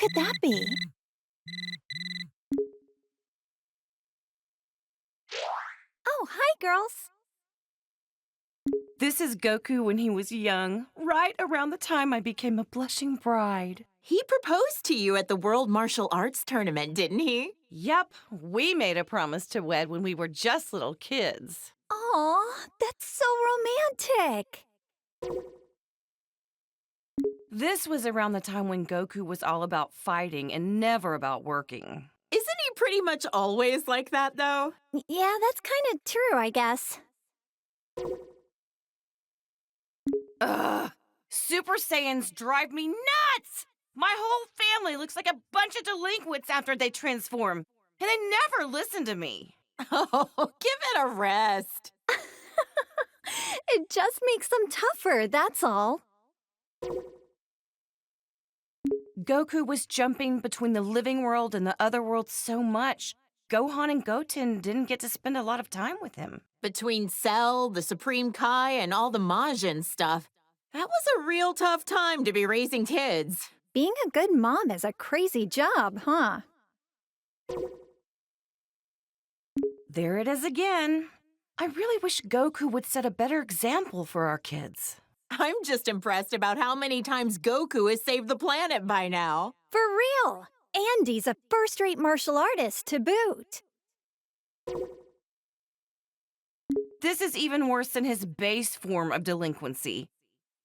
could that be? Oh, hi, girls. This is Goku when he was young, right around the time I became a blushing bride. He proposed to you at the World Martial Arts Tournament, didn't he? Yep, we made a promise to wed when we were just little kids. Aw, that's so romantic. This was around the time when Goku was all about fighting and never about working. Isn't he pretty much always like that, though? Yeah, that's kind of true, I guess. Ugh! Super Saiyans drive me nuts! My whole family looks like a bunch of delinquents after they transform, and they never listen to me. Oh, give it a rest. It just makes them tougher, that's all. Goku was jumping between the living world and the other world so much, Gohan and Goten didn't get to spend a lot of time with him. Between Cell, the Supreme Kai, and all the Majin stuff, that was a real tough time to be raising kids. Being a good mom is a crazy job, huh? There it is again. I really wish Goku would set a better example for our kids. I'm just impressed about how many times Goku has saved the planet by now. For real. And he's a first-rate martial artist to boot. This is even worse than his base form of delinquency.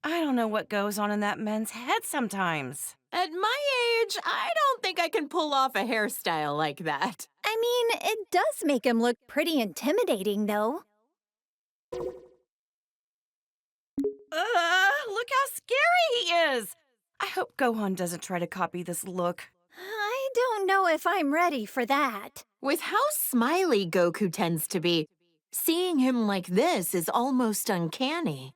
I don't know what goes on in that man's head sometimes. At my age, I don't think I can pull off a hairstyle like that. I mean, it does make him look pretty intimidating, though. Look how scary he is! I hope Gohan doesn't try to copy this look. I don't know if I'm ready for that. With how smiley Goku tends to be, seeing him like this is almost uncanny.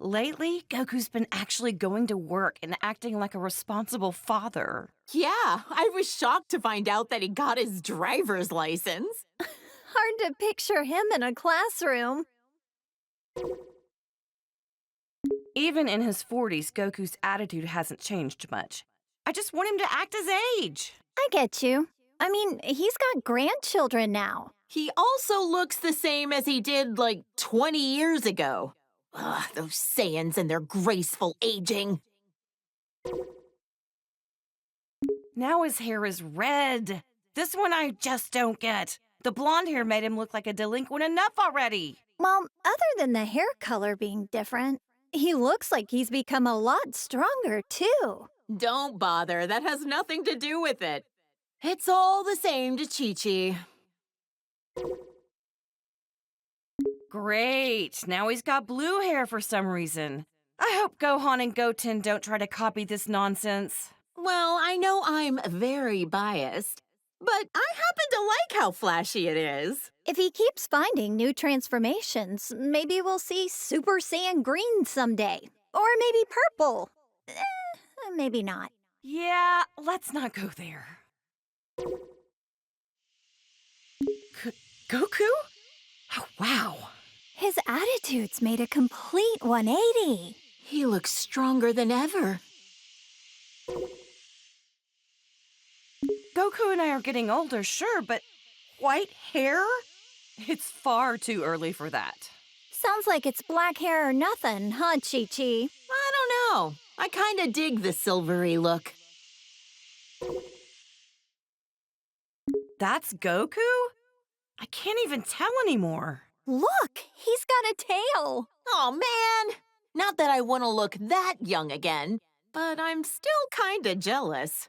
Lately, Goku's been actually going to work and acting like a responsible father. Yeah, I was shocked to find out that he got his driver's license. Hard to picture him in a classroom. Even in his 40s, Goku's attitude hasn't changed much. I just want him to act his age. I get you. I mean, he's got grandchildren now. He also looks the same as he did, like, 20 years ago. Ugh, those Saiyans and their graceful aging. Now his hair is red. This one I just don't get. The blonde hair made him look like a delinquent enough already. Well, other than the hair color being different, he looks like he's become a lot stronger, too. Don't bother, that has nothing to do with it. It's all the same to Chi-Chi. Great, now he's got blue hair for some reason. I hope Gohan and Goten don't try to copy this nonsense. Well, I know I'm very biased, but I happen to like how flashy it is. If he keeps finding new transformations, maybe we'll see Super Saiyan Green someday. Or maybe purple. Maybe not. Yeah, let's not go there. Goku? Oh, wow. His attitude's made a complete 180. He looks stronger than ever. Goku and I are getting older, sure, but white hair? It's far too early for that. Sounds like it's black hair or nothing, huh, Chi-Chi? I don't know. I kinda dig the silvery look. That's Goku? I can't even tell anymore. Look, he's got a tail. Oh man! Not that I want to look that young again, but I'm still kinda jealous.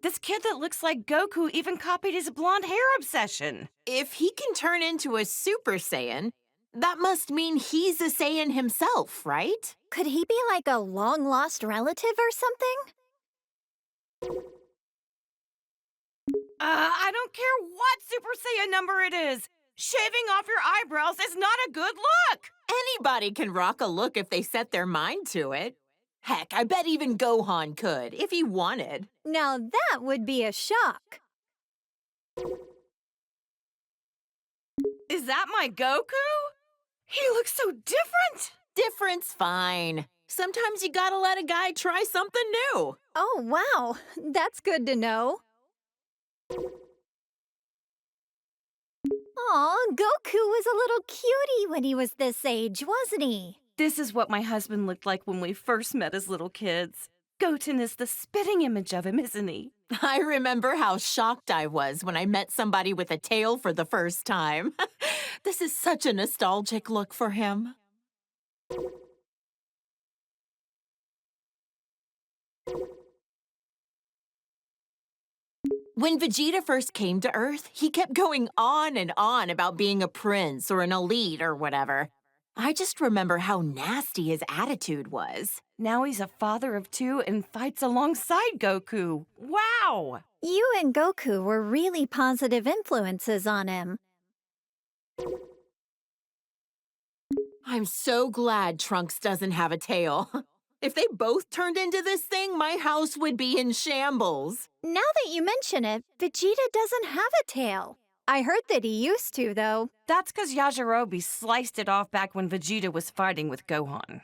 This kid that looks like Goku even copied his blonde hair obsession. If he can turn into a Super Saiyan, that must mean he's a Saiyan himself, right? Could he be like a long-lost relative or something? I don't care what Super Saiyan number it is. Shaving off your eyebrows is not a good look. Anybody can rock a look if they set their mind to it. Heck, I bet even Gohan could, if he wanted. Now that would be a shock. Is that my Goku? He looks so different. Different's fine. Sometimes you gotta let a guy try something new. Oh, wow. That's good to know. Aw, Goku was a little cutie when he was this age, wasn't he? This is what my husband looked like when we first met as little kids. Goten is the spitting image of him, isn't he? I remember how shocked I was when I met somebody with a tail for the first time. This is such a nostalgic look for him. When Vegeta first came to Earth, he kept going on and on about being a prince or an elite or whatever. I just remember how nasty his attitude was. Now he's a father of two and fights alongside Goku. Wow! You and Goku were really positive influences on him. I'm so glad Trunks doesn't have a tail. If they both turned into this thing, my house would be in shambles. Now that you mention it, Vegeta doesn't have a tail. I heard that he used to, though. That's because Yajirobe sliced it off back when Vegeta was fighting with Gohan.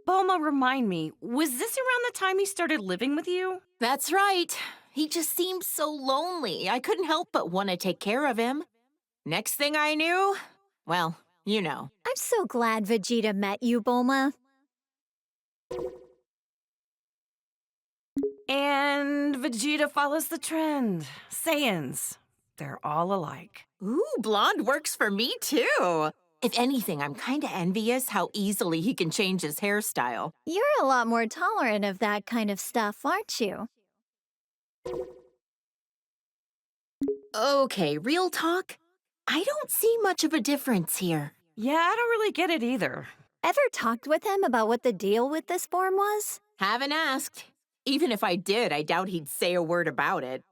Bulma, remind me, was this around the time he started living with you? That's right. He just seemed so lonely. I couldn't help but want to take care of him. Next thing I knew, well, you know. I'm so glad Vegeta met you, Bulma. And Vegeta follows the trend. Saiyans. They're all alike. Ooh, blonde works for me too. If anything, I'm kinda envious how easily he can change his hairstyle. You're a lot more tolerant of that kind of stuff, aren't you? Okay, real talk. I don't see much of a difference here. Yeah, I don't really get it either. Ever talked with him about what the deal with this form was? Haven't asked. Even if I did, I doubt he'd say a word about it.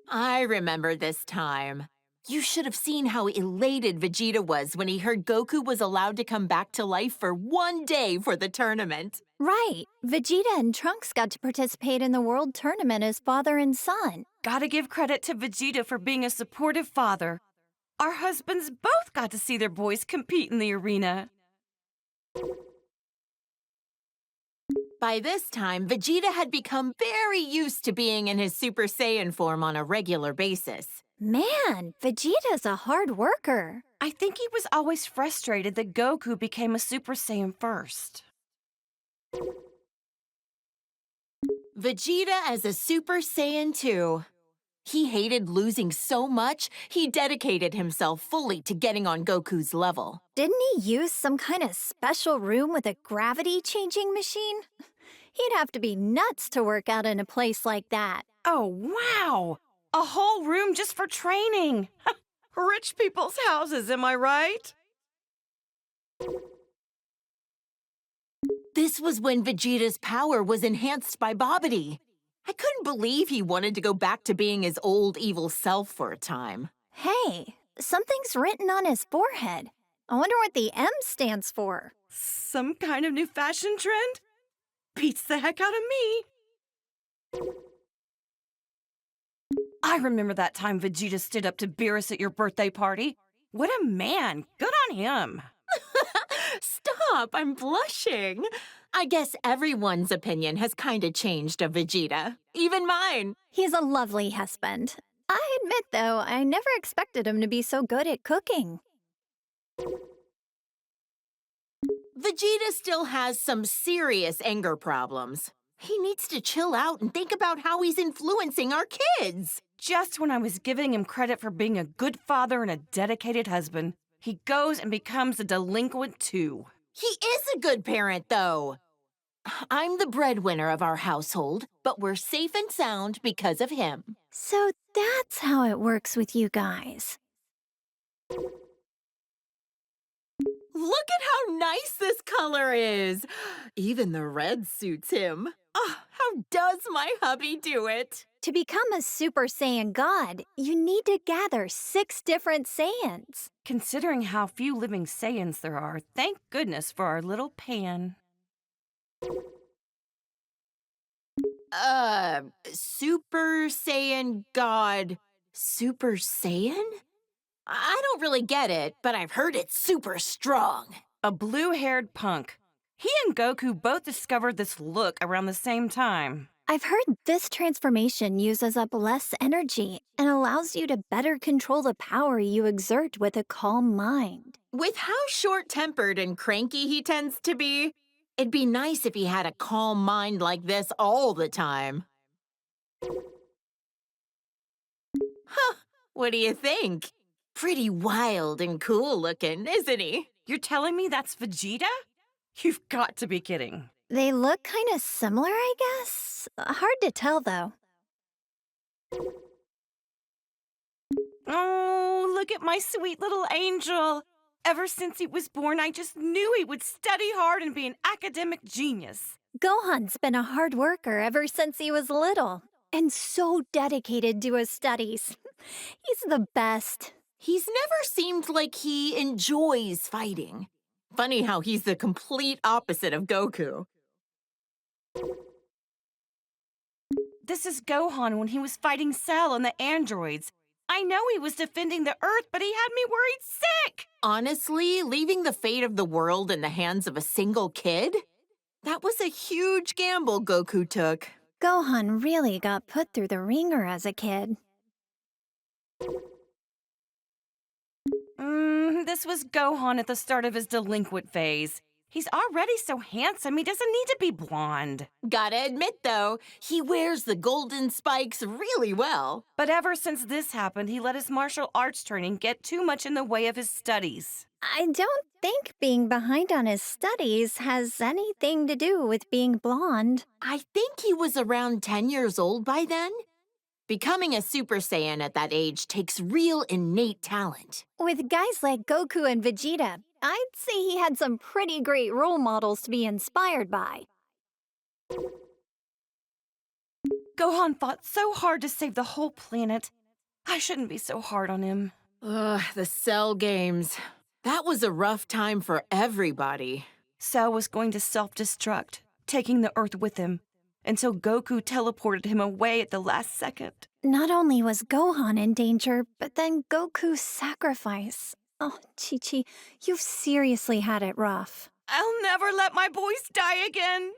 I remember this time. You should have seen how elated Vegeta was when he heard Goku was allowed to come back to life for one day for the tournament. Right. Vegeta and Trunks got to participate in the World Tournament as father and son. Gotta give credit to Vegeta for being a supportive father. Our husbands both got to see their boys compete in the arena. By this time, Vegeta had become very used to being in his Super Saiyan form on a regular basis. Man, Vegeta's a hard worker. I think he was always frustrated that Goku became a Super Saiyan first. Vegeta as a Super Saiyan 2. He hated losing so much, he dedicated himself fully to getting on Goku's level. Didn't he use some kind of special room with a gravity-changing machine? He'd have to be nuts to work out in a place like that. Oh, wow! A whole room just for training! Rich people's houses, am I right? This was when Vegeta's power was enhanced by Babidi. I couldn't believe he wanted to go back to being his old evil self for a time. Hey, something's written on his forehead. I wonder what the M stands for. Some kind of new fashion trend? Beats the heck out of me. I remember that time Vegeta stood up to Beerus at your birthday party. What a man! Good on him! Stop, I'm blushing. I guess everyone's opinion has kinda changed of Vegeta. Even mine. He's a lovely husband. I admit, though, I never expected him to be so good at cooking. Vegeta still has some serious anger problems. He needs to chill out and think about how he's influencing our kids. Just when I was giving him credit for being a good father and a dedicated husband, he goes and becomes a delinquent too. He is a good parent, though. I'm the breadwinner of our household, but we're safe and sound because of him. So that's how it works with you guys. Look at how nice this color is. Even the red suits him. How does my hubby do it? To become a Super Saiyan God, you need to gather 6 different Saiyans. Considering how few living Saiyans there are, thank goodness for our little Pan. Super Saiyan God Super Saiyan? I don't really get it, but I've heard it's super strong. A blue-haired punk. He and Goku both discovered this look around the same time. I've heard this transformation uses up less energy and allows you to better control the power you exert with a calm mind. With how short-tempered and cranky he tends to be, it'd be nice if he had a calm mind like this all the time. Huh, what do you think? Pretty wild and cool looking, isn't he? You're telling me that's Vegeta? You've got to be kidding. They look kind of similar, I guess. Hard to tell, though. Oh, look at my sweet little angel. Ever since he was born, I just knew he would study hard and be an academic genius. Gohan's been a hard worker ever since he was little, and so dedicated to his studies. He's the best. He's never seemed like he enjoys fighting. Funny how he's the complete opposite of Goku. This is Gohan when he was fighting Cell and the androids. I know he was defending the Earth, but he had me worried sick. Honestly, leaving the fate of the world in the hands of a single kid? That was a huge gamble Goku took. Gohan really got put through the ringer as a kid. This was Gohan at the start of his delinquent phase. He's already so handsome, he doesn't need to be blonde. Gotta admit, though, he wears the golden spikes really well. But ever since this happened, he let his martial arts training get too much in the way of his studies. I don't think being behind on his studies has anything to do with being blonde. I think he was around 10 years old by then. Becoming a Super Saiyan at that age takes real innate talent. With guys like Goku and Vegeta, I'd say he had some pretty great role models to be inspired by. Gohan fought so hard to save the whole planet. I shouldn't be so hard on him. Ugh, the Cell games. That was a rough time for everybody. Cell was going to self-destruct, taking the Earth with him, until Goku teleported him away at the last second. Not only was Gohan in danger, but then Goku's sacrifice. Oh, Chi-Chi, you've seriously had it rough. I'll never let my boys die again.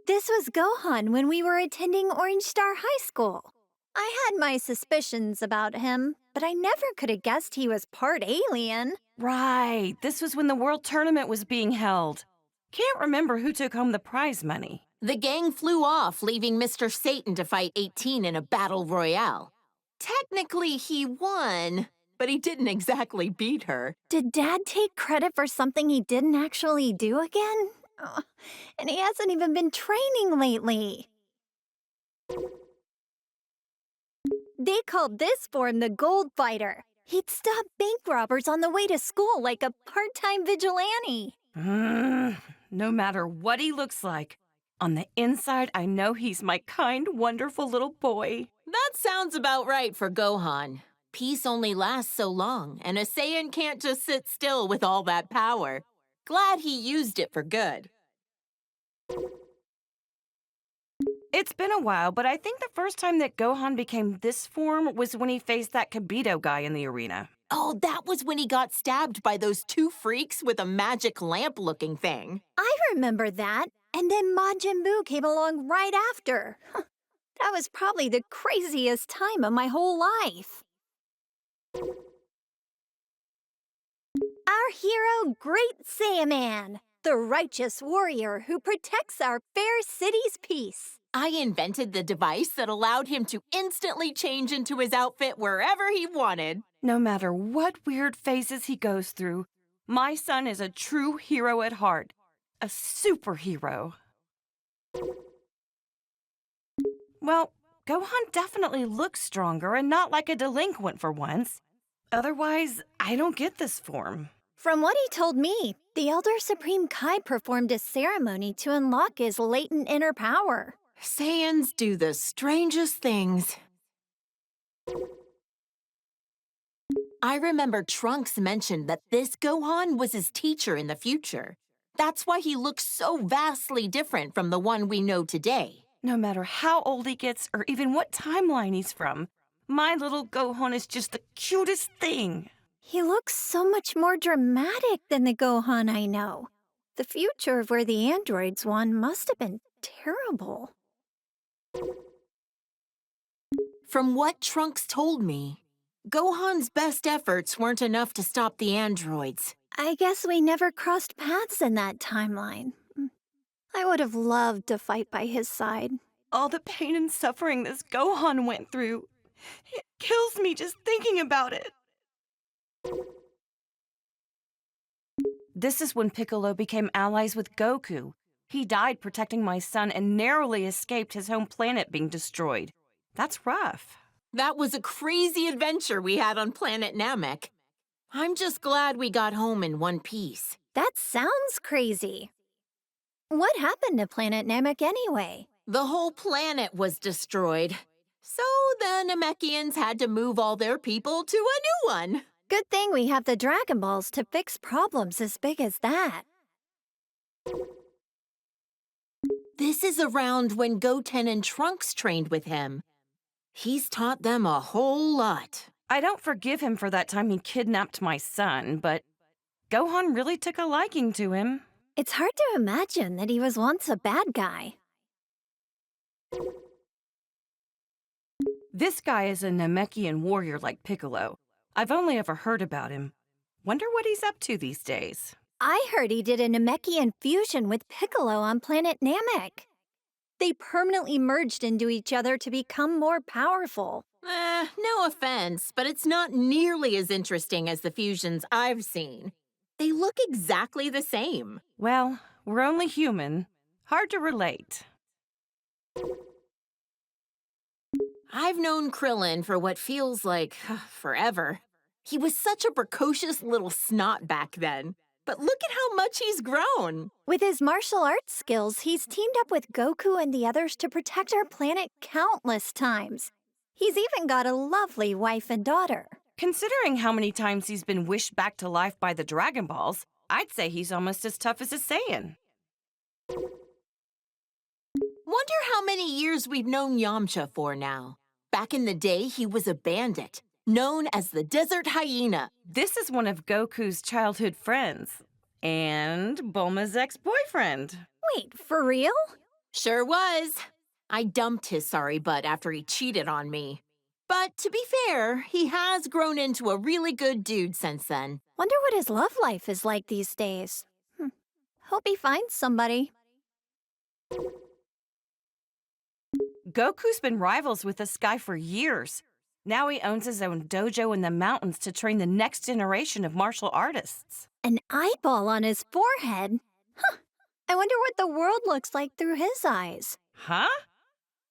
This was Gohan when we were attending Orange Star High School. I had my suspicions about him, but I never could have guessed he was part alien. Right, this was when the World Tournament was being held. Can't remember who took home the prize money. The gang flew off, leaving Mr. Satan to fight 18 in a battle royale. Technically, he won, but he didn't exactly beat her. Did Dad take credit for something he didn't actually do again? Oh, and he hasn't even been training lately. They called this form the Gold Fighter. He'd stop bank robbers on the way to school like a part-time vigilante. No matter what he looks like, on the inside, I know he's my kind, wonderful little boy. That sounds about right for Gohan. Peace only lasts so long, and a Saiyan can't just sit still with all that power. Glad he used it for good. It's been a while, but I think the first time that Gohan became this form was when he faced that Kibito guy in the arena. Oh, that was when he got stabbed by those two freaks with a magic lamp-looking thing. I remember that, and then Majin Buu came along right after. That was probably the craziest time of my whole life. Our hero, Great Saiyaman, the righteous warrior who protects our fair city's peace. I invented the device that allowed him to instantly change into his outfit wherever he wanted. No matter what weird phases he goes through, my son is a true hero at heart. A superhero. Well, Gohan definitely looks stronger and not like a delinquent for once. Otherwise, I don't get this form. From what he told me, the Elder Supreme Kai performed a ceremony to unlock his latent inner power. Saiyans do the strangest things. I remember Trunks mentioned that this Gohan was his teacher in the future. That's why he looks so vastly different from the one we know today. No matter how old he gets or even what timeline he's from, my little Gohan is just the cutest thing. He looks so much more dramatic than the Gohan I know. The future of where the androids won must have been terrible. From what Trunks told me, Gohan's best efforts weren't enough to stop the androids. I guess we never crossed paths in that timeline. I would have loved to fight by his side. All the pain and suffering this Gohan went through. It kills me just thinking about it. This is when Piccolo became allies with Goku. He died protecting my son and narrowly escaped his home planet being destroyed. That's rough. That was a crazy adventure we had on planet Namek. I'm just glad we got home in one piece. That sounds crazy. What happened to planet Namek anyway? The whole planet was destroyed. So the Namekians had to move all their people to a new one. Good thing we have the Dragonballs to fix problems as big as that. This is around when Goten and Trunks trained with him. He's taught them a whole lot. I don't forgive him for that time he kidnapped my son, but Gohan really took a liking to him. It's hard to imagine that he was once a bad guy. This guy is a Namekian warrior like Piccolo. I've only ever heard about him. Wonder what he's up to these days. I heard he did a Namekian fusion with Piccolo on planet Namek. They permanently merged into each other to become more powerful. No offense, but it's not nearly as interesting as the fusions I've seen. They look exactly the same. Well, we're only human. Hard to relate. I've known Krillin for what feels like forever. He was such a precocious little snot back then. But look at how much he's grown. With his martial arts skills, he's teamed up with Goku and the others to protect our planet countless times. He's even got a lovely wife and daughter. Considering how many times he's been wished back to life by the Dragon Balls, I'd say he's almost as tough as a Saiyan. Wonder how many years we've known Yamcha for now. Back in the day, he was a bandit, known as the Desert Hyena. This is one of Goku's childhood friends. And Bulma's ex-boyfriend. Wait, for real? Sure was. I dumped his sorry butt after he cheated on me. But to be fair, he has grown into a really good dude since then. Wonder what his love life is like these days. Hope he finds somebody. Goku's been rivals with this guy for years. Now he owns his own dojo in the mountains to train the next generation of martial artists. An eyeball on his forehead? Huh. I wonder what the world looks like through his eyes. Huh?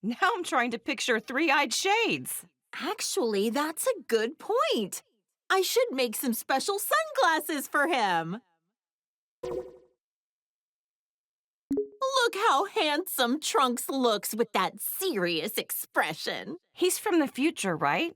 Now I'm trying to picture three-eyed shades. Actually, that's a good point. I should make some special sunglasses for him. Look how handsome Trunks looks with that serious expression. He's from the future, right?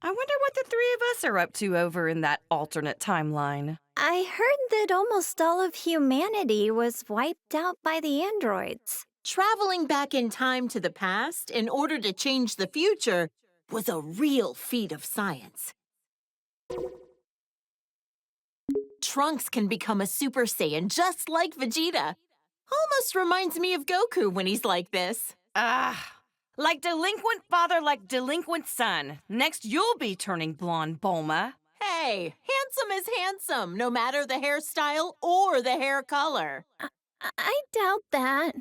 I wonder what the three of us are up to over in that alternate timeline. I heard that almost all of humanity was wiped out by the androids. Traveling back in time to the past in order to change the future was a real feat of science. Trunks can become a Super Saiyan just like Vegeta. Almost reminds me of Goku when he's like this. Like delinquent father, like delinquent son. Next, you'll be turning blonde, Bulma. Hey, handsome is handsome, no matter the hairstyle or the hair color. I doubt that.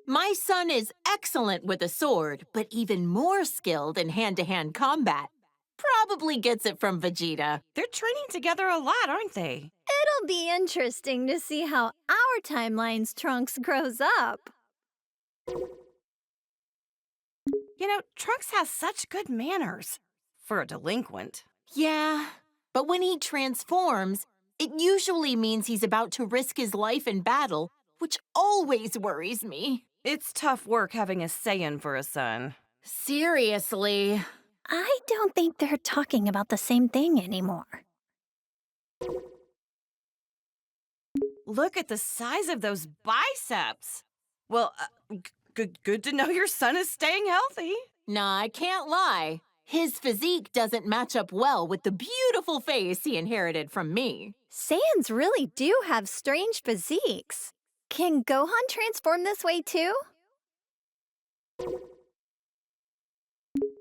My son is excellent with a sword, but even more skilled in hand-to-hand combat. Probably gets it from Vegeta. They're training together a lot, aren't they? It'll be interesting to see how our timeline's Trunks grows up. You know, Trunks has such good manners. For a delinquent. Yeah, but when he transforms, it usually means he's about to risk his life in battle, which always worries me. It's tough work having a Saiyan for a son. Seriously. I don't think they're talking about the same thing anymore. Look at the size of those biceps. Well, good to know your son is staying healthy. Nah, I can't lie. His physique doesn't match up well with the beautiful face he inherited from me. Saiyans really do have strange physiques. Can Gohan transform this way too?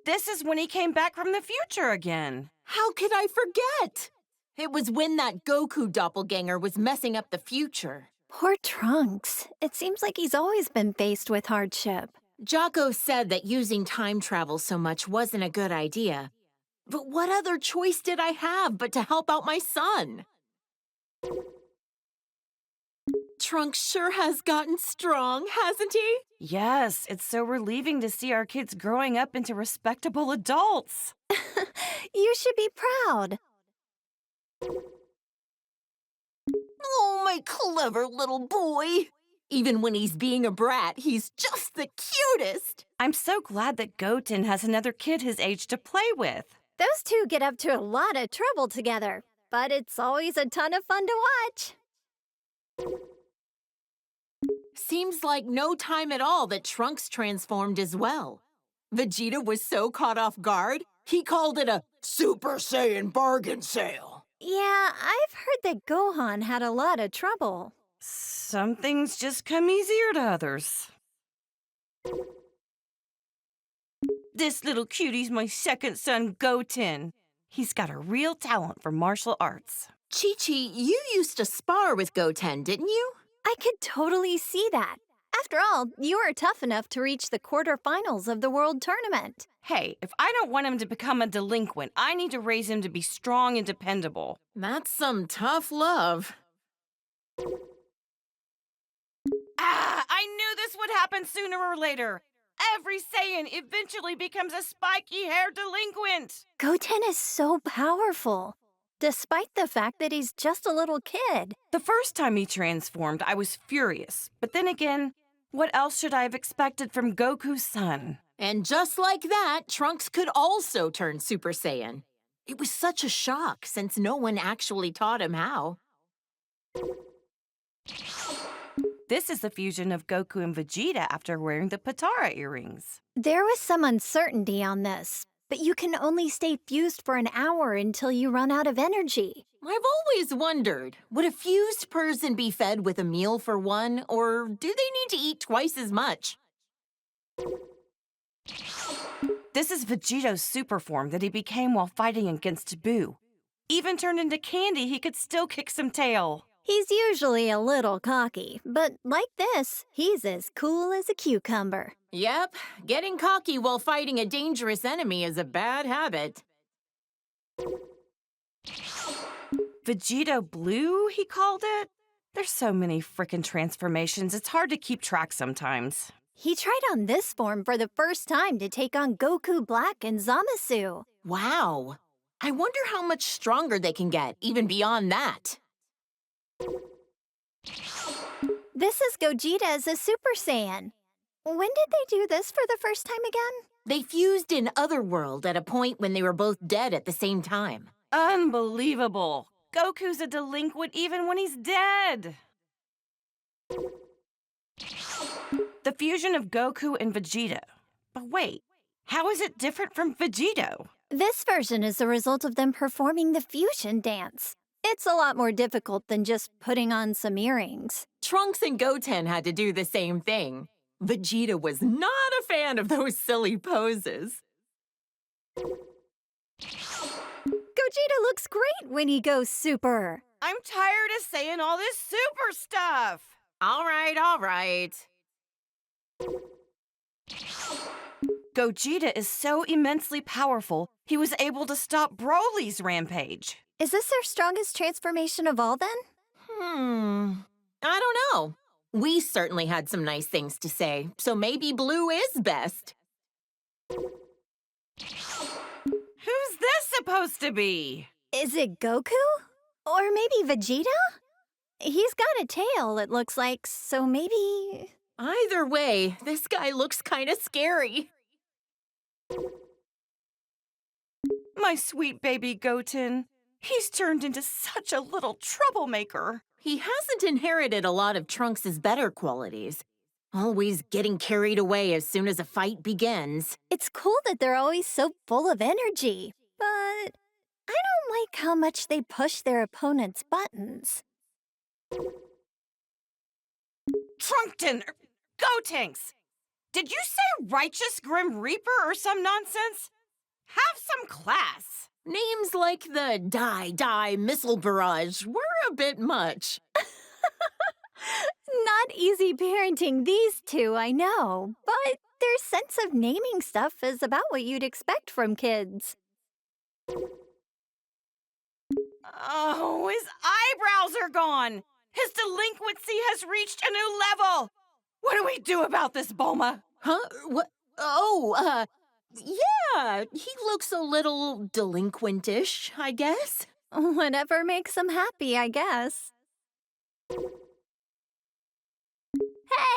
This is when he came back from the future again. How could I forget? It was when that Goku doppelganger was messing up the future. Poor Trunks. It seems like he's always been faced with hardship. Jocko said that using time travel so much wasn't a good idea. But what other choice did I have but to help out my son? Trunks sure has gotten strong, hasn't he? Yes, it's so relieving to see our kids growing up into respectable adults. You should be proud. Oh, my clever little boy. Even when he's being a brat, he's just the cutest. I'm so glad that Goten has another kid his age to play with. Those two get up to a lot of trouble together, but it's always a ton of fun to watch. Seems like no time at all that Trunks transformed as well. Vegeta was so caught off guard, he called it a Super Saiyan bargain sale. Yeah, I've heard that Gohan had a lot of trouble. Some things just come easier to others. This little cutie's my second son, Goten. He's got a real talent for martial arts. Chi-Chi, you used to spar with Goten, didn't you? I could totally see that. After all, you are tough enough to reach the quarterfinals of the World Tournament. Hey, if I don't want him to become a delinquent, I need to raise him to be strong and dependable. That's some tough love. I knew this would happen sooner or later. Every Saiyan eventually becomes a spiky-haired delinquent. Goten is so powerful, despite the fact that he's just a little kid. The first time he transformed, I was furious. But then again, what else should I have expected from Goku's son? And just like that, Trunks could also turn Super Saiyan. It was such a shock since no one actually taught him how. This is the fusion of Goku and Vegeta after wearing the Patara earrings. There was some uncertainty on this, but you can only stay fused for an hour until you run out of energy. I've always wondered, would a fused person be fed with a meal for one, or do they need to eat twice as much? This is Vegeto's super form that he became while fighting against Buu. Even turned into candy, he could still kick some tail. He's usually a little cocky, but like this, he's as cool as a cucumber. Yep, getting cocky while fighting a dangerous enemy is a bad habit. Vegeta Blue, he called it? There's so many frickin' transformations, it's hard to keep track sometimes. He tried on this form for the first time to take on Goku Black and Zamasu. Wow. I wonder how much stronger they can get, even beyond that. This is Gogeta as a Super Saiyan. When did they do this for the first time again? They fused in Otherworld at a point when they were both dead at the same time. Unbelievable. Goku's a delinquent even when he's dead. The fusion of Goku and Vegeta. But wait, how is it different from Vegeto? This version is the result of them performing the fusion dance. It's a lot more difficult than just putting on some earrings. Trunks and Goten had to do the same thing. Vegeta was not a fan of those silly poses. Gogeta looks great when he goes super. I'm tired of saying all this super stuff. All right. Gogeta is so immensely powerful, he was able to stop Broly's rampage. Is this their strongest transformation of all, then? I don't know. We certainly had some nice things to say, so maybe Blue is best. Who's this supposed to be? Is it Goku? Or maybe Vegeta? He's got a tail, it looks like, so maybe... Either way, this guy looks kind of scary. My sweet baby Goten. He's turned into such a little troublemaker. He hasn't inherited a lot of Trunks' better qualities. Always getting carried away as soon as a fight begins. It's cool that they're always so full of energy, but I don't like how much they push their opponent's buttons. Trunkton! Gotenks! Did you say Righteous Grim Reaper or some nonsense? Have some class! Names like the Die Missile Barrage were a bit much. Not easy parenting these two, I know, but their sense of naming stuff is about what you'd expect from kids. Oh, his eyebrows are gone! His delinquency has reached a new level! What do we do about this, Bulma? Huh? What? Oh, yeah, he looks a little delinquentish, I guess. Whatever makes them happy, I guess.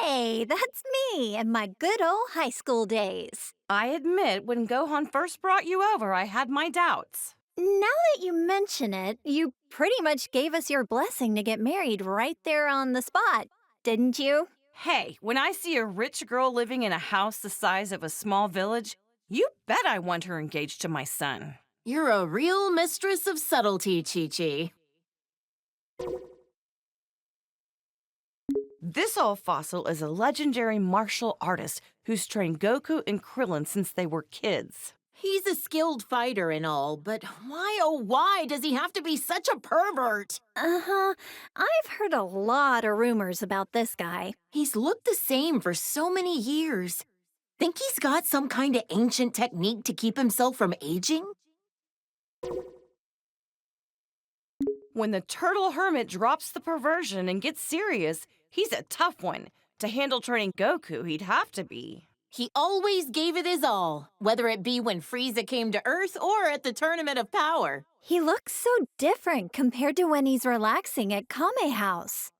Hey, that's me in my good old high school days. I admit, when Gohan first brought you over, I had my doubts. Now that you mention it, you pretty much gave us your blessing to get married right there on the spot, didn't you? Hey, when I see a rich girl living in a house the size of a small village, you bet I want her engaged to my son. You're a real mistress of subtlety, Chi-Chi. This old fossil is a legendary martial artist who's trained Goku and Krillin since they were kids. He's a skilled fighter and all, but why, oh why, does he have to be such a pervert? Uh-huh. I've heard a lot of rumors about this guy. He's looked the same for so many years. Think he's got some kind of ancient technique to keep himself from aging? When the turtle hermit drops the perversion and gets serious, he's a tough one. To handle training Goku, he'd have to be. He always gave it his all, whether it be when Frieza came to Earth or at the Tournament of Power. He looks so different compared to when he's relaxing at Kame House.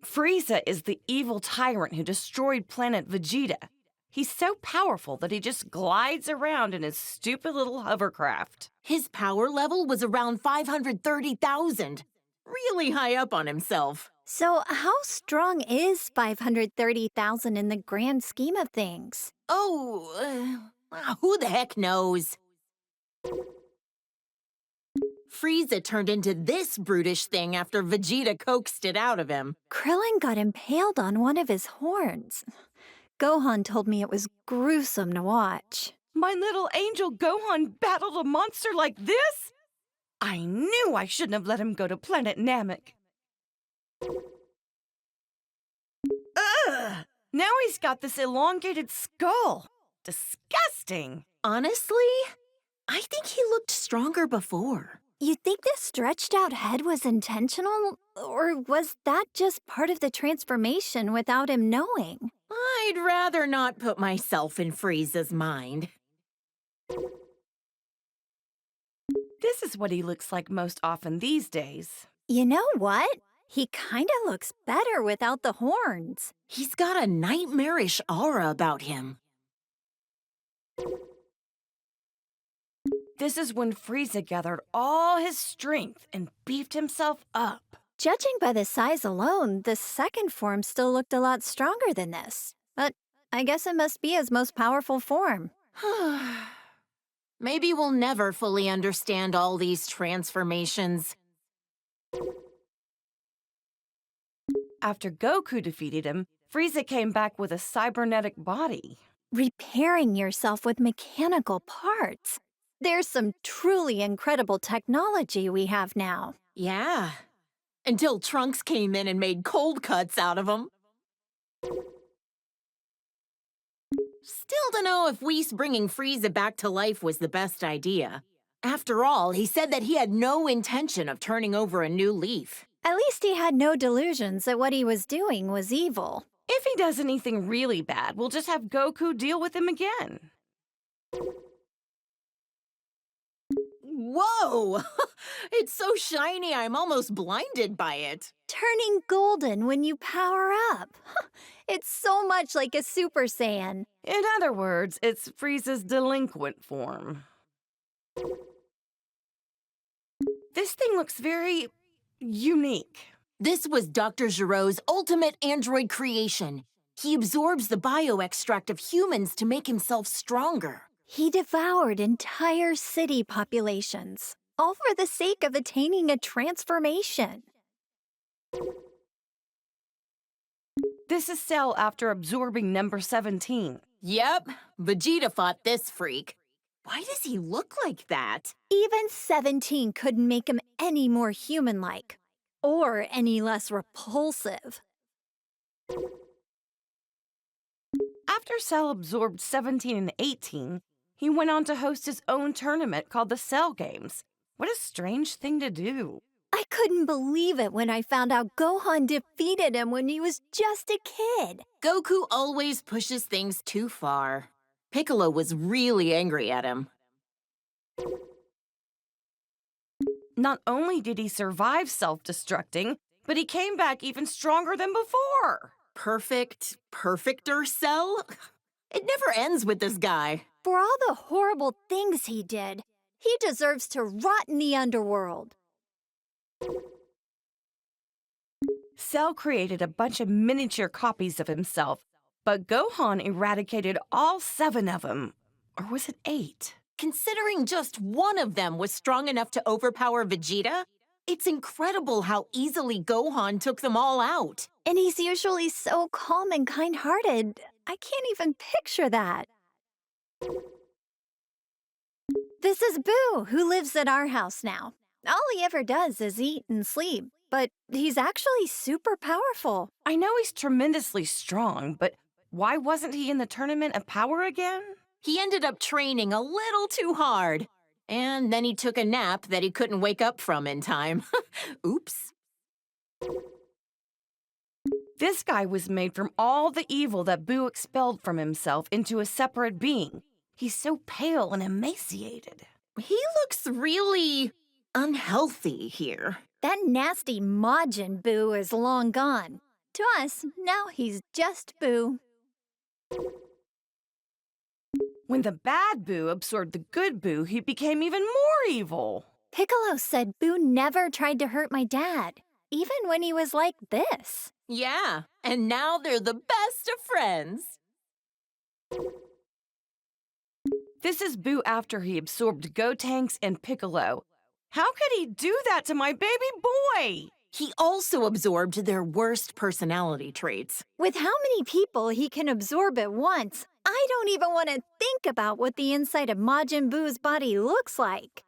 Frieza is the evil tyrant who destroyed planet Vegeta. He's so powerful that he just glides around in his stupid little hovercraft. His power level was around 530,000. Really high up on himself. So how strong is 530,000 in the grand scheme of things? Oh, who the heck knows? Frieza turned into this brutish thing after Vegeta coaxed it out of him. Krillin got impaled on one of his horns. Gohan told me it was gruesome to watch. My little angel Gohan battled a monster like this? I knew I shouldn't have let him go to planet Namek. Ugh! Now he's got this elongated skull. Disgusting. Honestly, I think he looked stronger before. You think this stretched out head was intentional? Or was that just part of the transformation without him knowing? I'd rather not put myself in Frieza's mind. This is what he looks like most often these days. You know what? He kinda looks better without the horns. He's got a nightmarish aura about him. This is when Frieza gathered all his strength and beefed himself up. Judging by the size alone, the second form still looked a lot stronger than this. But I guess it must be his most powerful form. Maybe we'll never fully understand all these transformations. After Goku defeated him, Frieza came back with a cybernetic body. Repairing yourself with mechanical parts. There's some truly incredible technology we have now. Yeah. Until Trunks came in and made cold cuts out of him. Still don't know if Whis bringing Frieza back to life was the best idea. After all, he said that he had no intention of turning over a new leaf. At least he had no delusions that what he was doing was evil. If he does anything really bad, we'll just have Goku deal with him again. Whoa! It's so shiny I'm almost blinded by it. Turning golden when you power up. It's so much like a Super Saiyan. In other words, it's Frieza's delinquent form. This thing looks very unique. This was Dr. Giroux's ultimate android creation. He absorbs the bioextract of humans to make himself stronger. He devoured entire city populations, all for the sake of attaining a transformation. This is Cell after absorbing number 17. Yep, Vegeta fought this freak. Why does he look like that? Even 17 couldn't make him any more human-like, or any less repulsive. After Cell absorbed 17 and 18, he went on to host his own tournament called the Cell Games. What a strange thing to do. I couldn't believe it when I found out Gohan defeated him when he was just a kid. Goku always pushes things too far. Piccolo was really angry at him. Not only did he survive self-destructing, but he came back even stronger than before. Perfecter Cell? It never ends with this guy. For all the horrible things he did, he deserves to rot in the underworld. Cell created a bunch of miniature copies of himself, but Gohan eradicated all 7 of them. Or was it 8? Considering just one of them was strong enough to overpower Vegeta, it's incredible how easily Gohan took them all out. And he's usually so calm and kind-hearted. I can't even picture that. This is Boo, who lives at our house now. All he ever does is eat and sleep, but he's actually super powerful. I know he's tremendously strong, but why wasn't he in the Tournament of Power again? He ended up training a little too hard. And then he took a nap that he couldn't wake up from in time. Oops. This guy was made from all the evil that Boo expelled from himself into a separate being. He's so pale and emaciated. He looks really unhealthy here. That nasty Majin Buu is long gone. To us, now he's just Boo. When the bad Boo absorbed the good Boo, he became even more evil. Piccolo said Boo never tried to hurt my dad, even when he was like this. Yeah, and now they're the best of friends. This is Boo after he absorbed Gotenks and Piccolo. How could he do that to my baby boy? He also absorbed their worst personality traits. With how many people he can absorb at once, I don't even want to think about what the inside of Majin Buu's body looks like.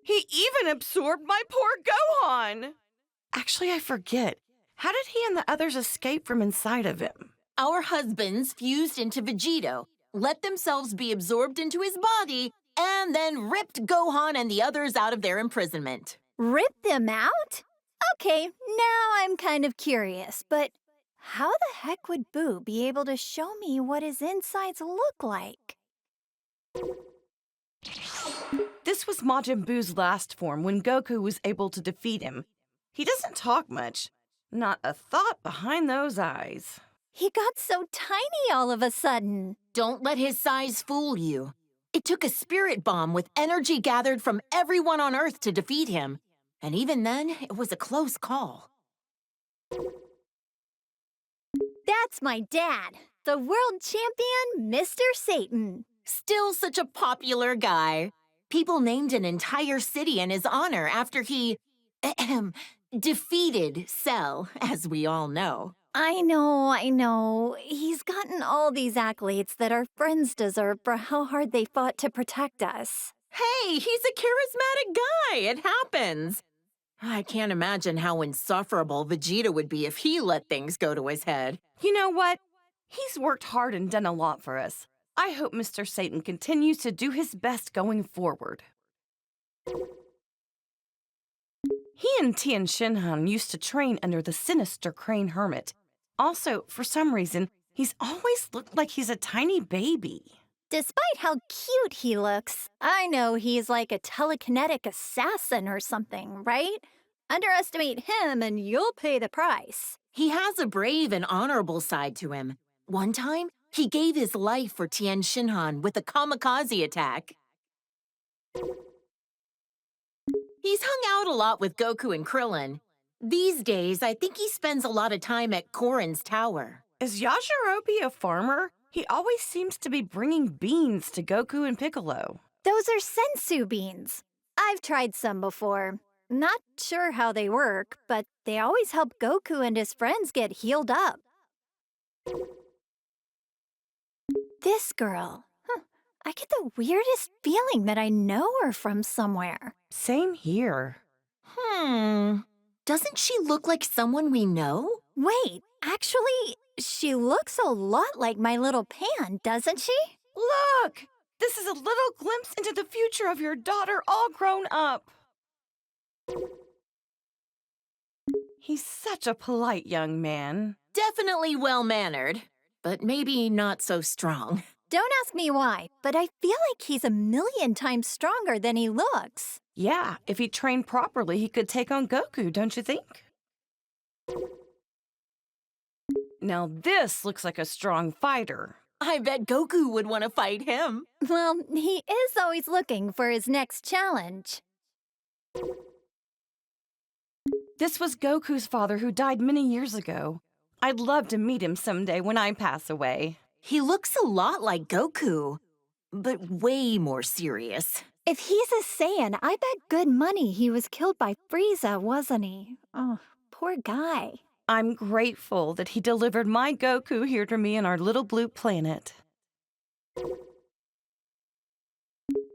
He even absorbed my poor Gohan! Actually, I forget. How did he and the others escape from inside of him? Our husbands fused into Vegeta, let themselves be absorbed into his body, and then ripped Gohan and the others out of their imprisonment. Rip them out? Okay, now I'm kind of curious, but how the heck would Boo be able to show me what his insides look like? This was Majin Buu's last form when Goku was able to defeat him. He doesn't talk much. Not a thought behind those eyes. He got so tiny all of a sudden. Don't let his size fool you. It took a spirit bomb with energy gathered from everyone on Earth to defeat him. And even then, it was a close call. That's my dad, the world champion, Mr. Satan. Still such a popular guy. People named an entire city in his honor after he defeated Cell, as we all know. I know. He's gotten all these accolades that our friends deserve for how hard they fought to protect us. Hey, he's a charismatic guy. It happens. I can't imagine how insufferable Vegeta would be if he let things go to his head. You know what? He's worked hard and done a lot for us. I hope Mr. Satan continues to do his best going forward. He and Tien Shinhan used to train under the sinister Crane Hermit. Also, for some reason, he's always looked like he's a tiny baby. Despite how cute he looks, I know he's like a telekinetic assassin or something, right? Underestimate him and you'll pay the price. He has a brave and honorable side to him. One time, he gave his life for Tien Shinhan with a kamikaze attack. He's hung out a lot with Goku and Krillin. These days, I think he spends a lot of time at Korin's tower. Is Yajirobe a farmer? He always seems to be bringing beans to Goku and Piccolo. Those are sensu beans. I've tried some before. Not sure how they work, but they always help Goku and his friends get healed up. This girl. I get the weirdest feeling that I know her from somewhere. Same here. Doesn't she look like someone we know? Wait, actually, she looks a lot like my little Pan, doesn't she? Look! This is a little glimpse into the future of your daughter all grown up. He's such a polite young man. Definitely well-mannered, but maybe not so strong. Don't ask me why, but I feel like he's a million times stronger than he looks. Yeah, if he trained properly, he could take on Goku, don't you think? Now this looks like a strong fighter. I bet Goku would want to fight him. Well, he is always looking for his next challenge. This was Goku's father who died many years ago. I'd love to meet him someday when I pass away. He looks a lot like Goku, but way more serious. If he's a Saiyan, I bet good money he was killed by Frieza, wasn't he? Oh, poor guy. I'm grateful that he delivered my Goku here to me on our little blue planet.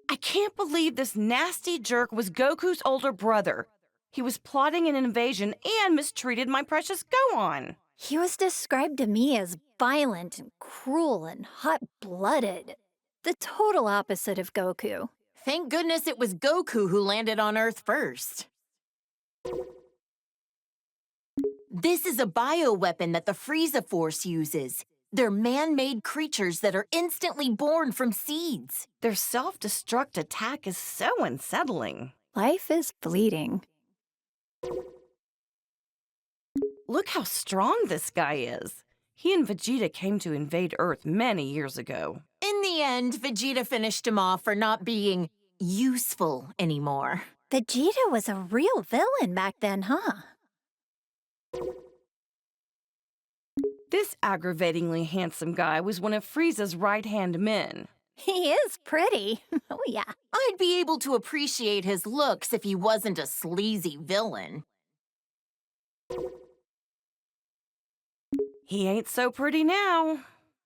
I can't believe this nasty jerk was Goku's older brother. He was plotting an invasion and mistreated my precious Gohan. He was described to me as violent and cruel and hot-blooded. The total opposite of Goku. Thank goodness it was Goku who landed on Earth first. This is a bioweapon that the Frieza Force uses. They're man-made creatures that are instantly born from seeds. Their self-destruct attack is so unsettling. Life is fleeting. Look how strong this guy is. He and Vegeta came to invade Earth many years ago. In the end, Vegeta finished him off for not being useful anymore. Vegeta was a real villain back then, huh? This aggravatingly handsome guy was one of Frieza's right-hand men. He is pretty. Oh, yeah. I'd be able to appreciate his looks if he wasn't a sleazy villain. He ain't so pretty now.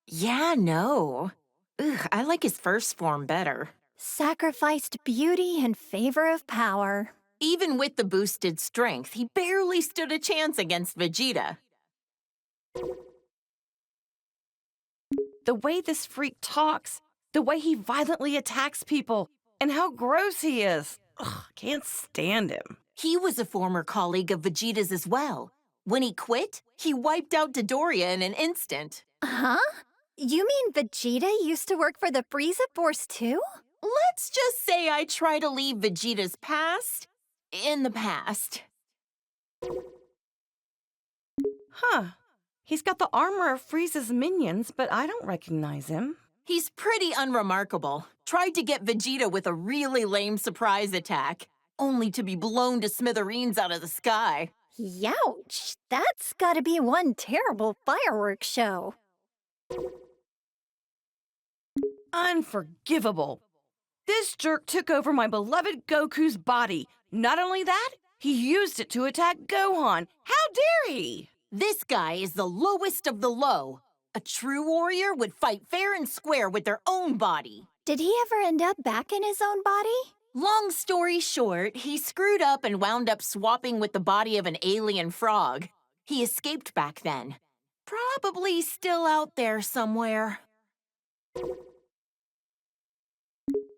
Yeah, no. Ugh, I like his first form better. Sacrificed beauty in favor of power. Even with the boosted strength, he barely stood a chance against Vegeta. The way this freak talks, the way he violently attacks people, and how gross he is. Ugh, can't stand him. He was a former colleague of Vegeta's as well. When he quit, he wiped out Dodoria in an instant. Huh? You mean Vegeta used to work for the Frieza Force too? Let's just say I try to leave Vegeta's past in the past. Huh. He's got the armor of Frieza's minions, but I don't recognize him. He's pretty unremarkable. Tried to get Vegeta with a really lame surprise attack, only to be blown to smithereens out of the sky. Youch! That's gotta be one terrible fireworks show. Unforgivable. This jerk took over my beloved Goku's body. Not only that, he used it to attack Gohan. How dare he? This guy is the lowest of the low. A true warrior would fight fair and square with their own body. Did he ever end up back in his own body? Long story short, he screwed up and wound up swapping with the body of an alien frog. He escaped back then. Probably still out there somewhere.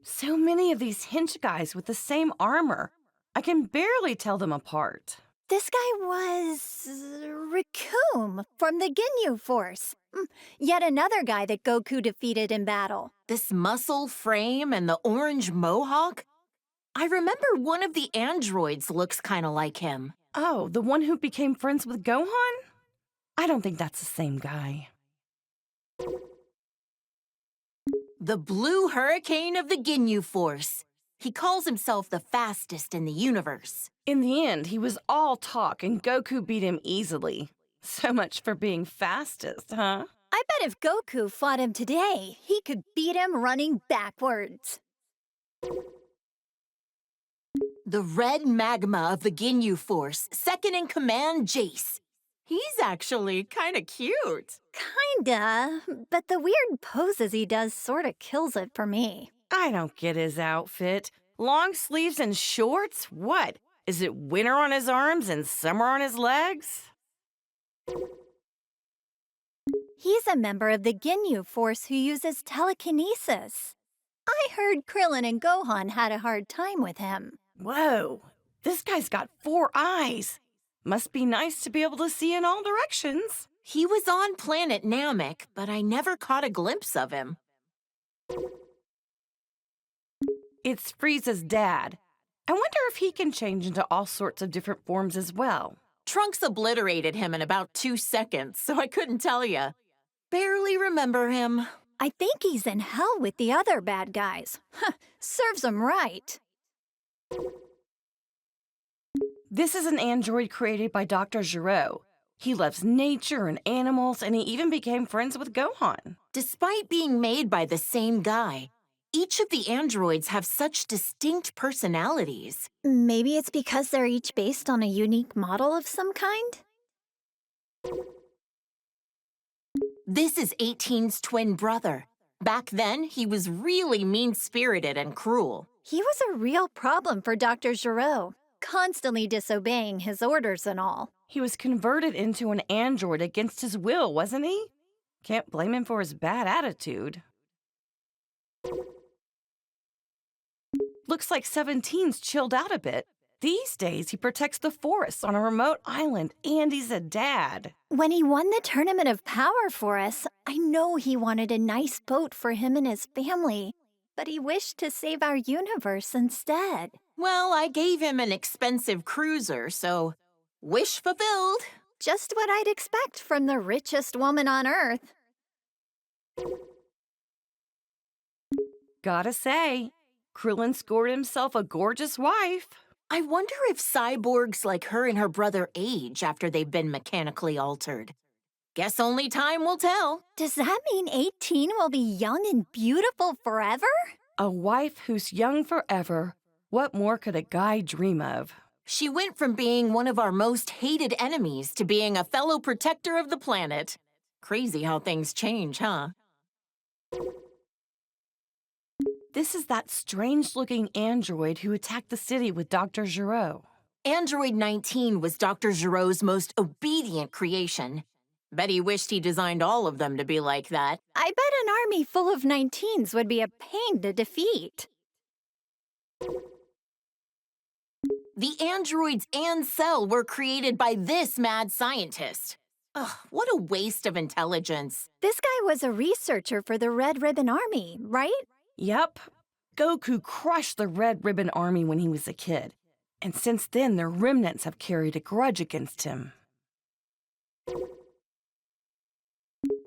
So many of these hench guys with the same armor. I can barely tell them apart. This guy was Recoome from the Ginyu Force. Yet another guy that Goku defeated in battle. This muscle frame and the orange mohawk? I remember one of the androids looks kind of like him. Oh, the one who became friends with Gohan? I don't think that's the same guy. The Blue Hurricane of the Ginyu Force. He calls himself the fastest in the universe. In the end, he was all talk and Goku beat him easily. So much for being fastest, huh? I bet if Goku fought him today, he could beat him running backwards. The red magma of the Ginyu Force, second in command, Jace. He's actually kind of cute. Kinda, but the weird poses he does sorta kills it for me. I don't get his outfit. Long sleeves and shorts? What? Is it winter on his arms and summer on his legs? He's a member of the Ginyu Force who uses telekinesis. I heard Krillin and Gohan had a hard time with him. Whoa, this guy's got 4 eyes. Must be nice to be able to see in all directions. He was on planet Namek, but I never caught a glimpse of him. It's Frieza's dad. I wonder if he can change into all sorts of different forms as well. Trunks obliterated him in about 2 seconds, so I couldn't tell ya. Barely remember him. I think he's in hell with the other bad guys. Serves him right. This is an android created by Dr. Giro. He loves nature and animals, and he even became friends with Gohan. Despite being made by the same guy, each of the androids have such distinct personalities. Maybe it's because they're each based on a unique model of some kind? This is 18's twin brother. Back then, he was really mean-spirited and cruel. He was a real problem for Dr. Giro, constantly disobeying his orders and all. He was converted into an android against his will, wasn't he? Can't blame him for his bad attitude. Looks like 17's chilled out a bit. These days, he protects the forests on a remote island, and he's a dad. When he won the Tournament of Power for us, I know he wanted a nice boat for him and his family, but he wished to save our universe instead. Well, I gave him an expensive cruiser, so wish fulfilled. Just what I'd expect from the richest woman on Earth. Gotta say, Krillin scored himself a gorgeous wife. I wonder if cyborgs like her and her brother age after they've been mechanically altered. Guess only time will tell. Does that mean 18 will be young and beautiful forever? A wife who's young forever. What more could a guy dream of? She went from being one of our most hated enemies to being a fellow protector of the planet. Crazy how things change, huh? This is that strange-looking android who attacked the city with Dr. Giro. Android 19 was Dr. Giro's most obedient creation. Bet he wished he designed all of them to be like that. I bet an army full of 19s would be a pain to defeat. The androids and Cell were created by this mad scientist. Ugh, what a waste of intelligence. This guy was a researcher for the Red Ribbon Army, right? Yep. Goku crushed the Red Ribbon Army when he was a kid. And since then, the remnants have carried a grudge against him.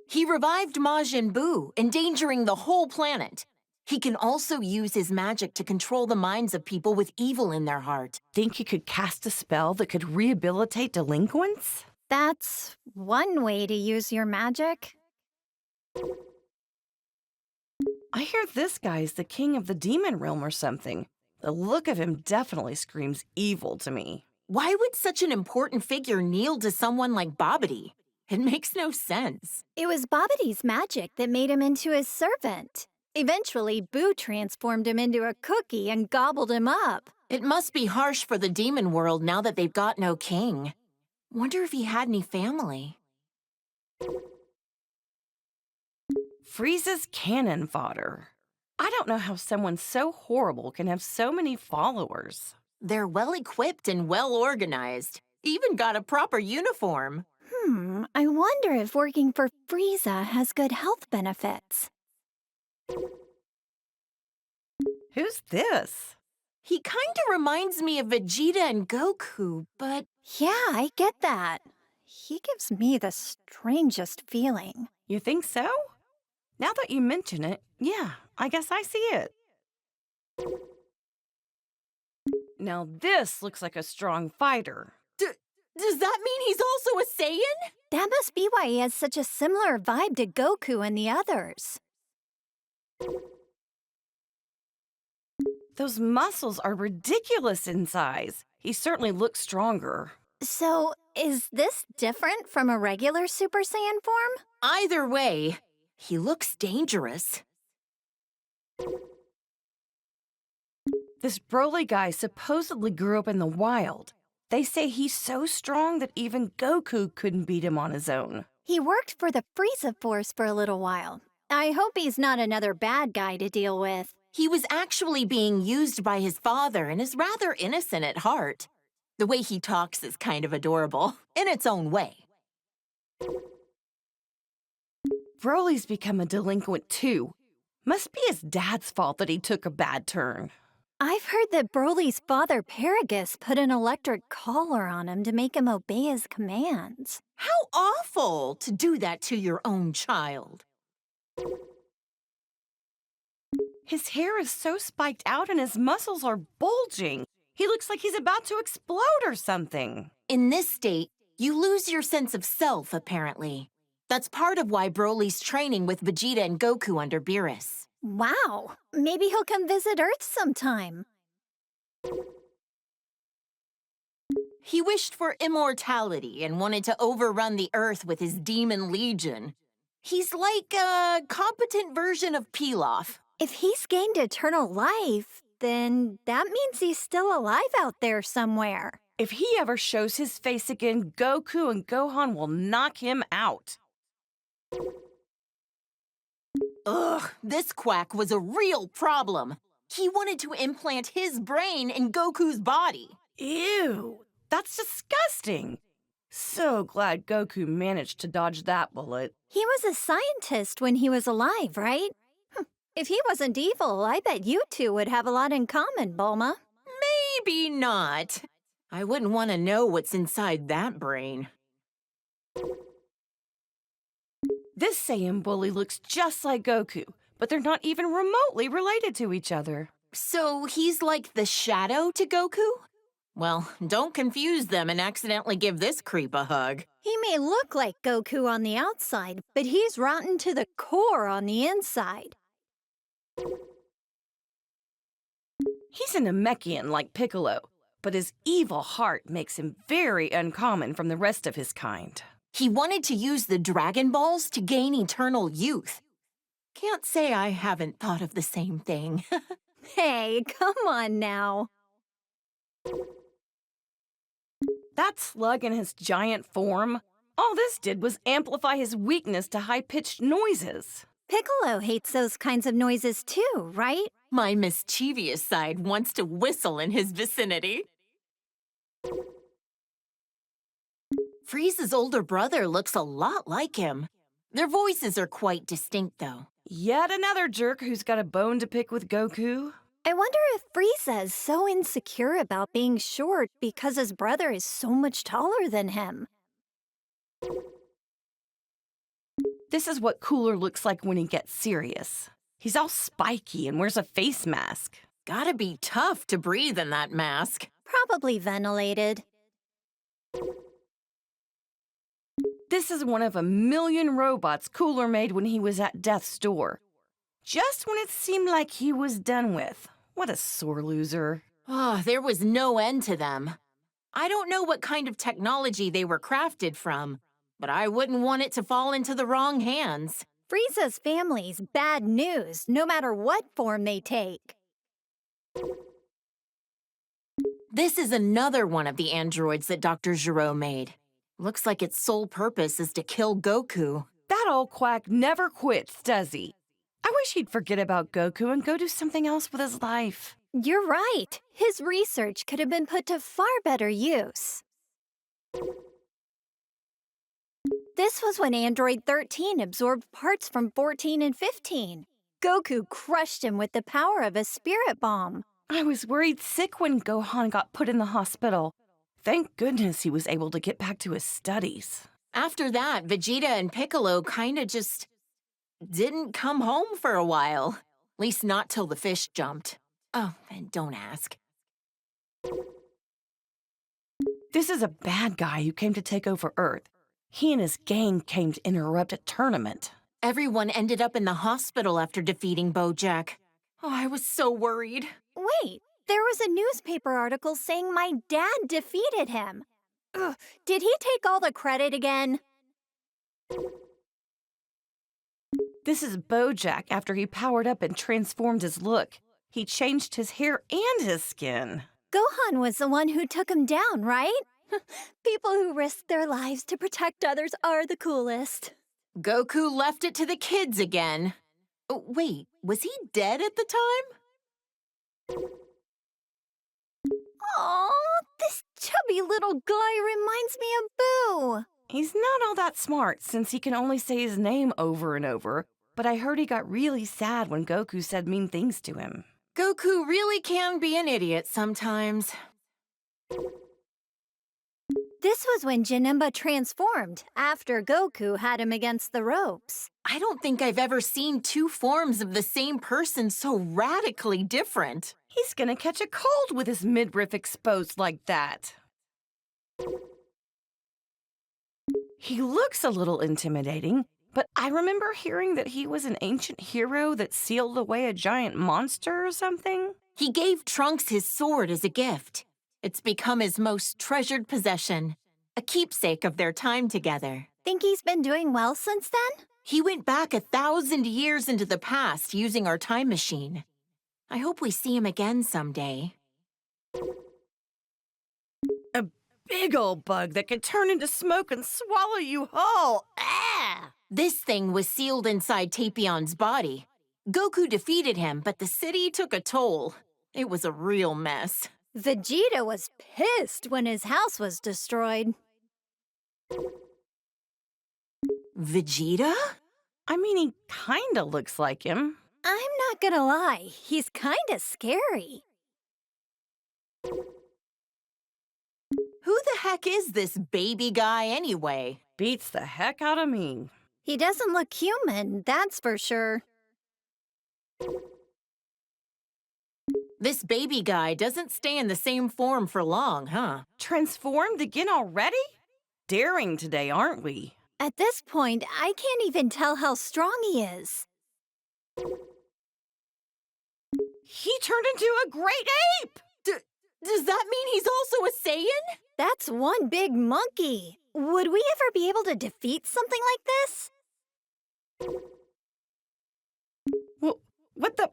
He revived Majin Buu, endangering the whole planet. He can also use his magic to control the minds of people with evil in their heart. Think he could cast a spell that could rehabilitate delinquents? That's one way to use your magic. I hear this guy is the king of the demon realm or something. The look of him definitely screams evil to me. Why would such an important figure kneel to someone like Babidi? It makes no sense. It was Babidi's magic that made him into his servant. Eventually, Boo transformed him into a cookie and gobbled him up. It must be harsh for the demon world now that they've got no king. Wonder if he had any family. Frieza's cannon fodder. I don't know how someone so horrible can have so many followers. They're well-equipped and well-organized. Even got a proper uniform. I wonder if working for Frieza has good health benefits. Who's this? He kinda reminds me of Vegeta and Goku, but... Yeah, I get that. He gives me the strangest feeling. You think so? Now that you mention it, yeah, I guess I see it. Now this looks like a strong fighter. Does that mean he's also a Saiyan? That must be why he has such a similar vibe to Goku and the others. Those muscles are ridiculous in size. He certainly looks stronger. So, is this different from a regular Super Saiyan form? Either way, he looks dangerous. This Broly guy supposedly grew up in the wild. They say he's so strong that even Goku couldn't beat him on his own. He worked for the Frieza Force for a little while. I hope he's not another bad guy to deal with. He was actually being used by his father and is rather innocent at heart. The way he talks is kind of adorable, in its own way. Broly's become a delinquent too. Must be his dad's fault that he took a bad turn. I've heard that Broly's father, Paragus, put an electric collar on him to make him obey his commands. How awful to do that to your own child. His hair is so spiked out and his muscles are bulging. He looks like he's about to explode or something. In this state, you lose your sense of self, apparently. That's part of why Broly's training with Vegeta and Goku under Beerus. Wow, maybe he'll come visit Earth sometime. He wished for immortality and wanted to overrun the Earth with his demon legion. He's like a competent version of Pilaf. If he's gained eternal life, then that means he's still alive out there somewhere. If he ever shows his face again, Goku and Gohan will knock him out. Ugh, this quack was a real problem. He wanted to implant his brain in Goku's body. Ew, that's disgusting. So glad Goku managed to dodge that bullet. He was a scientist when he was alive, right? If he wasn't evil, I bet you two would have a lot in common, Bulma. Maybe not. I wouldn't want to know what's inside that brain. This Saiyan bully looks just like Goku, but they're not even remotely related to each other. So he's like the shadow to Goku? Well, don't confuse them and accidentally give this creep a hug. He may look like Goku on the outside, but he's rotten to the core on the inside. He's a Namekian like Piccolo, but his evil heart makes him very uncommon from the rest of his kind. He wanted to use the Dragon Balls to gain eternal youth. Can't say I haven't thought of the same thing. Hey, come on now. That slug in his giant form, all this did was amplify his weakness to high-pitched noises. Piccolo hates those kinds of noises too, right? My mischievous side wants to whistle in his vicinity. Frieza's older brother looks a lot like him. Their voices are quite distinct, though. Yet another jerk who's got a bone to pick with Goku. I wonder if Frieza is so insecure about being short because his brother is so much taller than him. This is what Cooler looks like when he gets serious. He's all spiky and wears a face mask. Gotta be tough to breathe in that mask. Probably ventilated. This is one of a million robots Cooler made when he was at death's door. Just when it seemed like he was done with. What a sore loser. Oh, there was no end to them. I don't know what kind of technology they were crafted from, but I wouldn't want it to fall into the wrong hands. Frieza's family's bad news, no matter what form they take. This is another one of the androids that Dr. Gero made. Looks like its sole purpose is to kill Goku. That old quack never quits, does he? I wish he'd forget about Goku and go do something else with his life. You're right. His research could have been put to far better use. This was when Android 13 absorbed parts from 14 and 15. Goku crushed him with the power of a spirit bomb. I was worried sick when Gohan got put in the hospital. Thank goodness he was able to get back to his studies. After that, Vegeta and Piccolo kinda just didn't come home for a while. At least not till the fish jumped. Oh, and don't ask. This is a bad guy who came to take over Earth. He and his gang came to interrupt a tournament. Everyone ended up in the hospital after defeating BoJack. Oh, I was so worried. Wait, there was a newspaper article saying my dad defeated him. Ugh, did he take all the credit again? This is BoJack after he powered up and transformed his look. He changed his hair and his skin. Gohan was the one who took him down, right? People who risk their lives to protect others are the coolest. Goku left it to the kids again. Oh, wait, was he dead at the time? Aw, this chubby little guy reminds me of Boo. He's not all that smart since he can only say his name over and over, but I heard he got really sad when Goku said mean things to him. Goku really can be an idiot sometimes. This was when Janemba transformed, after Goku had him against the ropes. I don't think I've ever seen two forms of the same person so radically different. He's gonna catch a cold with his midriff exposed like that. He looks a little intimidating, but I remember hearing that he was an ancient hero that sealed away a giant monster or something. He gave Trunks his sword as a gift. It's become his most treasured possession, a keepsake of their time together. Think he's been doing well since then? He went back 1,000 years into the past using our time machine. I hope we see him again someday. A big old bug that could turn into smoke and swallow you whole. Ah! This thing was sealed inside Tapion's body. Goku defeated him, but the city took a toll. It was a real mess. Vegeta was pissed when his house was destroyed. Vegeta? I mean, he kinda looks like him. I'm not gonna lie, he's kinda scary. Who the heck is this baby guy anyway? Beats the heck out of me. He doesn't look human, that's for sure. This baby guy doesn't stay in the same form for long, huh? Transformed again already? Daring today, aren't we? At this point, I can't even tell how strong he is. He turned into a great ape! Does that mean he's also a Saiyan? That's one big monkey. Would we ever be able to defeat something like this? What the?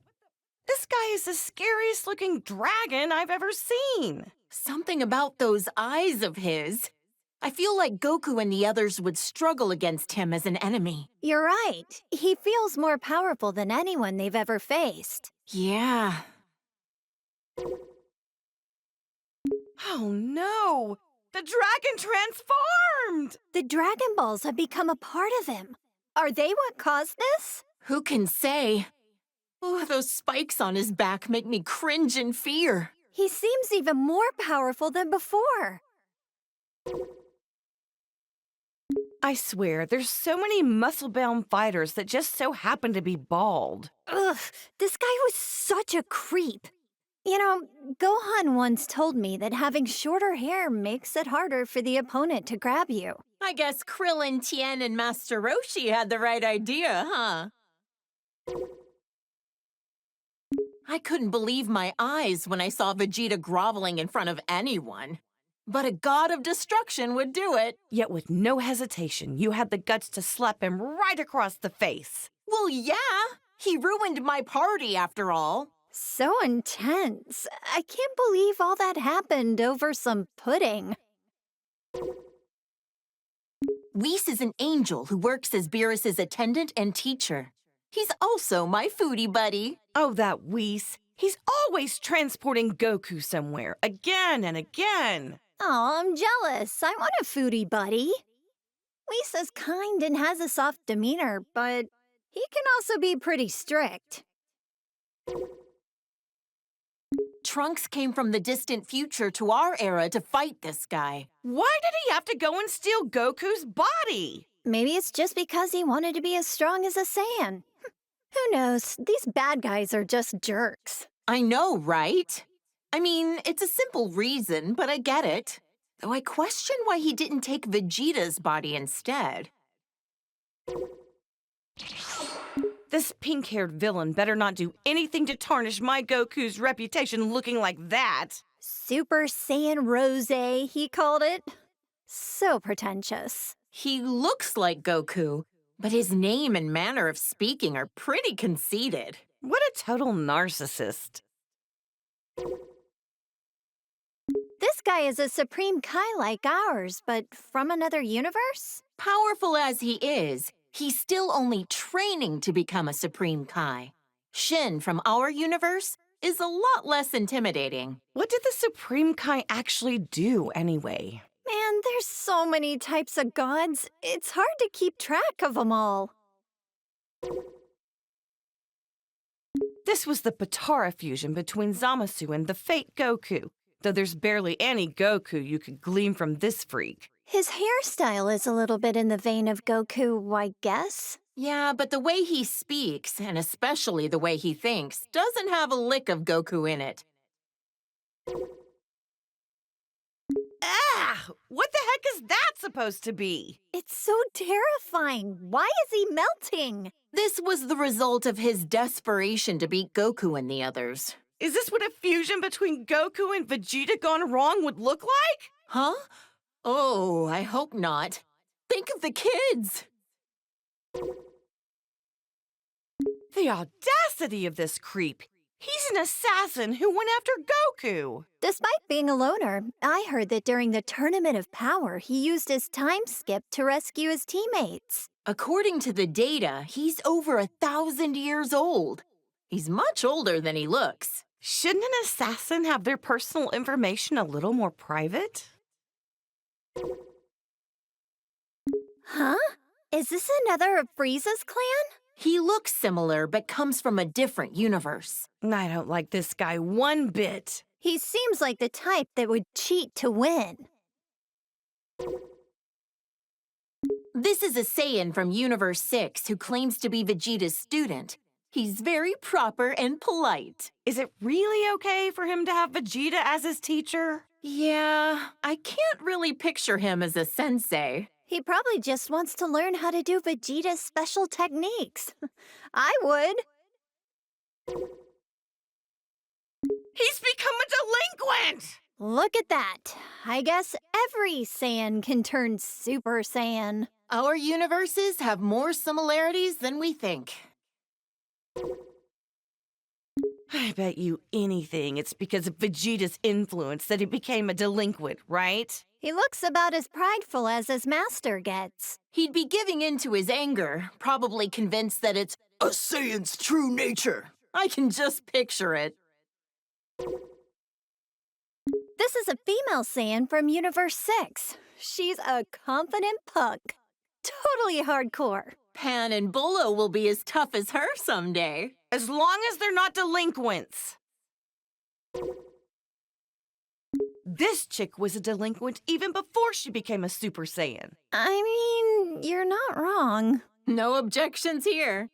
This guy is the scariest looking dragon I've ever seen. Something about those eyes of his. I feel like Goku and the others would struggle against him as an enemy. You're right. He feels more powerful than anyone they've ever faced. Yeah. Oh no! The dragon transformed! The Dragon Balls have become a part of him. Are they what caused this? Who can say? Oh, those spikes on his back make me cringe in fear. He seems even more powerful than before. I swear, there's so many muscle-bound fighters that just so happen to be bald. Ugh, this guy was such a creep. You know, Gohan once told me that having shorter hair makes it harder for the opponent to grab you. I guess Krillin, Tien, and Master Roshi had the right idea, huh? I couldn't believe my eyes when I saw Vegeta groveling in front of anyone. But a god of destruction would do it. Yet with no hesitation, you had the guts to slap him right across the face. Well, yeah. He ruined my party, after all. So intense. I can't believe all that happened over some pudding. Whis is an angel who works as Beerus's attendant and teacher. He's also my foodie buddy. Oh, that Whis. He's always transporting Goku somewhere, again and again. Aw, I'm jealous. I want a foodie buddy. Lisa's kind and has a soft demeanor, but he can also be pretty strict. Trunks came from the distant future to our era to fight this guy. Why did he have to go and steal Goku's body? Maybe it's just because he wanted to be as strong as a Saiyan. Who knows? These bad guys are just jerks. I know, right? I mean, it's a simple reason, but I get it. Though I question why he didn't take Vegeta's body instead. This pink-haired villain better not do anything to tarnish my Goku's reputation looking like that. Super Saiyan Rose, he called it. So pretentious. He looks like Goku, but his name and manner of speaking are pretty conceited. What a total narcissist. This guy is a Supreme Kai like ours, but from another universe? Powerful as he is, he's still only training to become a Supreme Kai. Shin from our universe is a lot less intimidating. What did the Supreme Kai actually do anyway? Man, there's so many types of gods. It's hard to keep track of them all. This was the Potara fusion between Zamasu and the fake Goku, though there's barely any Goku you could glean from this freak. His hairstyle is a little bit in the vein of Goku, I guess. Yeah, but the way he speaks, and especially the way he thinks, doesn't have a lick of Goku in it. Ah! What the heck is that supposed to be? It's so terrifying. Why is he melting? This was the result of his desperation to beat Goku and the others. Is this what a fusion between Goku and Vegeta gone wrong would look like? Huh? Oh, I hope not. Think of the kids! The audacity of this creep! He's an assassin who went after Goku! Despite being a loner, I heard that during the Tournament of Power, he used his time skip to rescue his teammates. According to the data, he's over 1,000 years old. He's much older than he looks. Shouldn't an assassin have their personal information a little more private? Huh? Is this another of Frieza's clan? He looks similar, but comes from a different universe. I don't like this guy one bit. He seems like the type that would cheat to win. This is a Saiyan from Universe 6 who claims to be Vegeta's student. He's very proper and polite. Is it really okay for him to have Vegeta as his teacher? Yeah, I can't really picture him as a sensei. He probably just wants to learn how to do Vegeta's special techniques. I would. He's become a delinquent! Look at that. I guess every Saiyan can turn Super Saiyan. Our universes have more similarities than we think. I bet you anything it's because of Vegeta's influence that he became a delinquent, right? He looks about as prideful as his master gets. He'd be giving in to his anger, probably convinced that it's a Saiyan's true nature. I can just picture it. This is a female Saiyan from Universe 6. She's a confident punk. Totally hardcore. Pan and Bolo will be as tough as her someday. As long as they're not delinquents. This chick was a delinquent even before she became a Super Saiyan. I mean, you're not wrong. No objections here.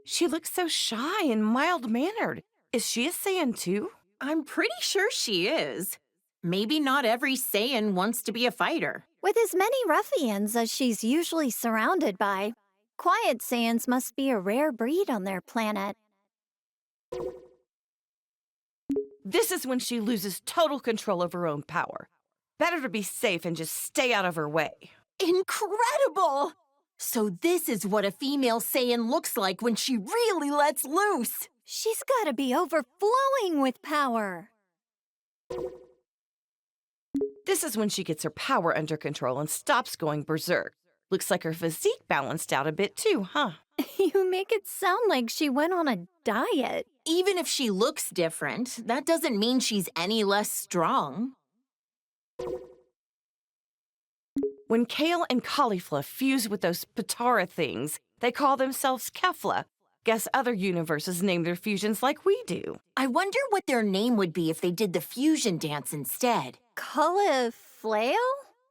She looks so shy and mild-mannered. Is she a Saiyan too? I'm pretty sure she is. Maybe not every Saiyan wants to be a fighter. With as many ruffians as she's usually surrounded by, quiet Saiyans must be a rare breed on their planet. This is when she loses total control of her own power. Better to be safe and just stay out of her way. Incredible! So this is what a female Saiyan looks like when she really lets loose. She's gotta be overflowing with power. This is when she gets her power under control and stops going berserk. Looks like her physique balanced out a bit too, huh? You make it sound like she went on a diet. Even if she looks different, that doesn't mean she's any less strong. When kale and cauliflower fuse with those Potara things, they call themselves Kefla. Guess other universes name their fusions like we do. I wonder what their name would be if they did the fusion dance instead. Cauliflower?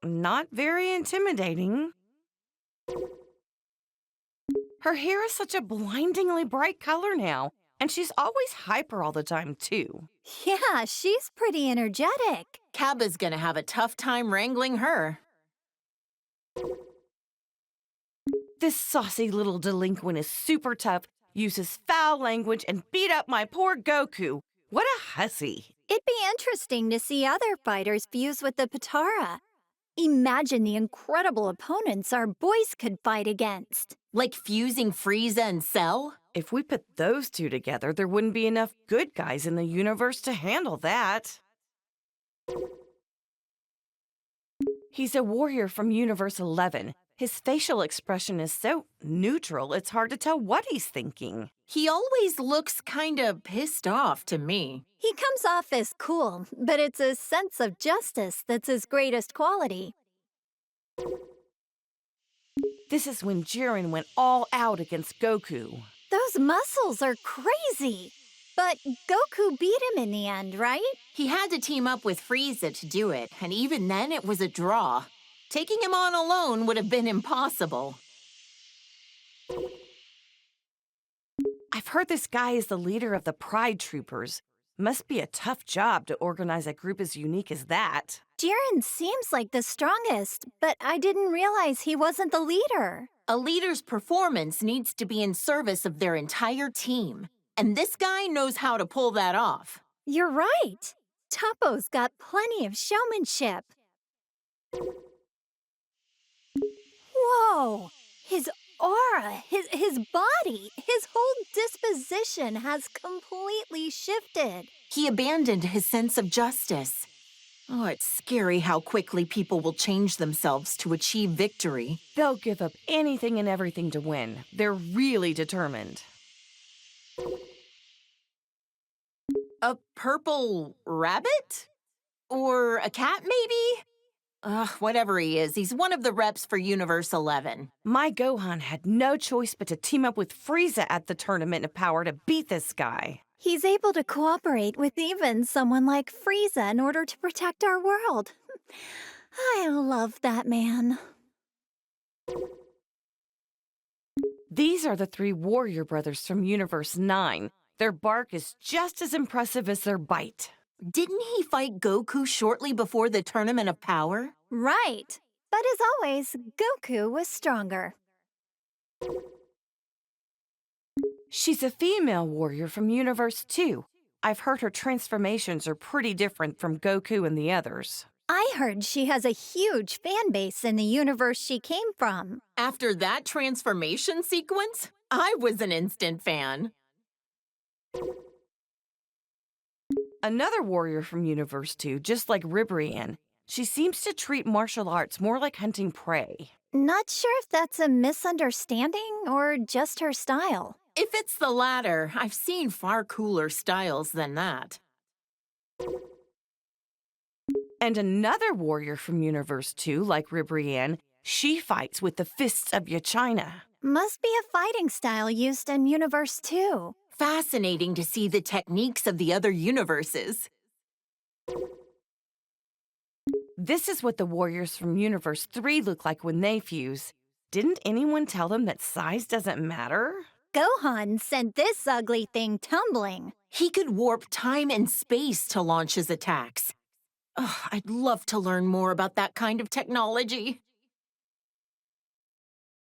Not very intimidating. Her hair is such a blindingly bright color now, And she's always hyper all the time, too. Yeah, she's pretty energetic. Cabba's gonna have a tough time wrangling her. This saucy little delinquent is super tough, uses foul language, and beat up my poor Goku. What a hussy. It'd be interesting to see other fighters fuse with the Potara. Imagine the incredible opponents our boys could fight against. Like fusing Frieza and Cell? If we put those two together, there wouldn't be enough good guys in the universe to handle that. He's a warrior from Universe 11. His facial expression is so neutral, it's hard to tell what he's thinking. He always looks kinda pissed off to me. He comes off as cool, but it's a sense of justice that's his greatest quality. This is when Jiren went all out against Goku. Those muscles are crazy. But Goku beat him in the end, right? He had to team up with Frieza to do it, and even then it was a draw. Taking him on alone would have been impossible. I've heard this guy is the leader of the Pride Troopers. Must be a tough job to organize a group as unique as that. Jiren seems like the strongest, but I didn't realize he wasn't the leader. A leader's performance needs to be in service of their entire team. And this guy knows how to pull that off. You're right. Toppo's got plenty of showmanship. Whoa! His aura, his body, his whole disposition has completely shifted. He abandoned his sense of justice. Oh, it's scary how quickly people will change themselves to achieve victory. They'll give up anything and everything to win. They're really determined. A purple rabbit? Or a cat, maybe? Whatever he is, he's one of the reps for Universe 11. My Gohan had no choice but to team up with Frieza at the Tournament of Power to beat this guy. He's able to cooperate with even someone like Frieza in order to protect our world. I love that man. These are the three warrior brothers from Universe 9. Their bark is just as impressive as their bite. Didn't he fight Goku shortly before the Tournament of Power? Right. But as always, Goku was stronger. She's a female warrior from Universe 2. I've heard her transformations are pretty different from Goku and the others. I heard she has a huge fan base in the universe she came from. After that transformation sequence, I was an instant fan. Another warrior from Universe 2, just like Ribrianne. She seems to treat martial arts more like hunting prey. Not sure if that's a misunderstanding or just her style. If it's the latter, I've seen far cooler styles than that. And another warrior from Universe 2, like Ribrianne, she fights with the fists of Yachina. Must be a fighting style used in Universe 2. Fascinating to see the techniques of the other universes. This is what the warriors from Universe 3 look like when they fuse. Didn't anyone tell them that size doesn't matter? Gohan sent this ugly thing tumbling. He could warp time and space to launch his attacks. I'd love to learn more about that kind of technology.